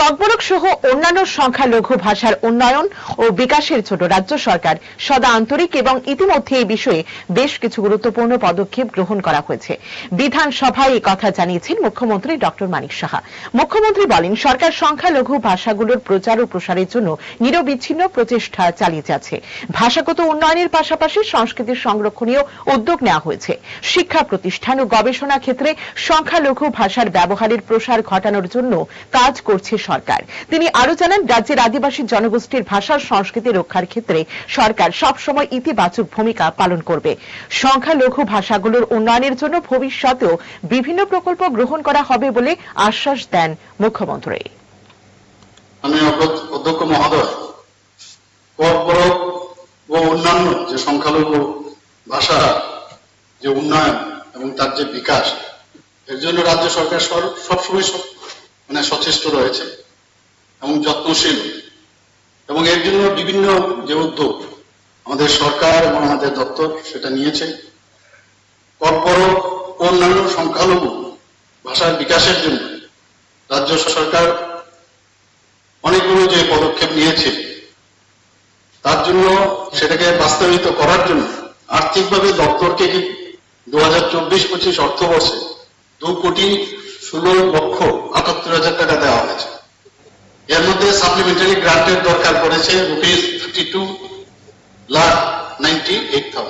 ককবরক সহ অন্যান্য সংখ্যালঘু ভাষার উন্নয়ন ও বিকাশের জন্য রাজ্য সরকার সদা আন্তরিক এবং ইতিমধ্যে এই বিষয়ে বেশ কিছু গুরুত্বপূর্ণ পদক্ষেপ গ্রহণ করা হয়েছে। বিধানসভায় এই কথা জানিয়েছেন মুখ্যমন্ত্রী ডক্টর মানিক সাহা। মুখ্যমন্ত্রী বলেন, সরকার সংখ্যালঘু ভাষাগুলোর প্রচার ও প্রসারের জন্য নিরবিচ্ছিন্ন প্রচেষ্টা চালিয়ে যাচ্ছে। ভাষাগত উন্নয়নের পাশাপাশি সংস্কৃতির সংরক্ষণীয় উদ্যোগ নেওয়া হয়েছে। শিক্ষা প্রতিষ্ঠান ও গবেষণা ক্ষেত্রে সংখ্যালঘু ভাষার ব্যবহারের প্রসার ঘটানোর জন্য কাজ করছে সরকার। তিনি আরো জানান, রাজ্যের আদিবাসী জনগোষ্ঠীর ভাষা সংস্কৃতি রক্ষার ক্ষেত্রে সরকার সবসময় ইতিবাচক ভূমিকা পালন করবে। সংখ্যালঘু ভাষাগুলোর উন্নয়নের জন্য ভবিষ্যতেও বিভিন্ন প্রকল্প গ্রহণ করা হবে বলে আশ্বাস দেন মুখ্যমন্ত্রী। অধ্যক্ষ মহোদয়, ককবরক ও অন্যান্য যে সংখ্যালঘু ভাষা যে উন্নয়ন এবং তার যে বিকাশ, এর জন্য রাজ্য সরকার সবসময় সচেষ্ট রয়েছে এবং যত্নশীল, এবং এর জন্য বিভিন্ন যে উদ্যোগ আমাদের সরকার এবং আমাদের দপ্তর সেটা নিয়েছে। ককবরক ও অন্যান্য সংখ্যালঘু ভাষার বিকাশের জন্য রাজ্য সরকার অনেকগুলো যে পদক্ষেপ নিয়েছে, তার জন্য সেটাকে বাস্তবায়িত করার জন্য আর্থিকভাবে দপ্তরকে 2024-25 অর্থবর্ষে 2,16,78,000 টাকা দেওয়া হয়েছে। এর মধ্যে সাপ্লিমেন্টারি গ্রান্টের দরকার পড়েছে ₹32,98,000।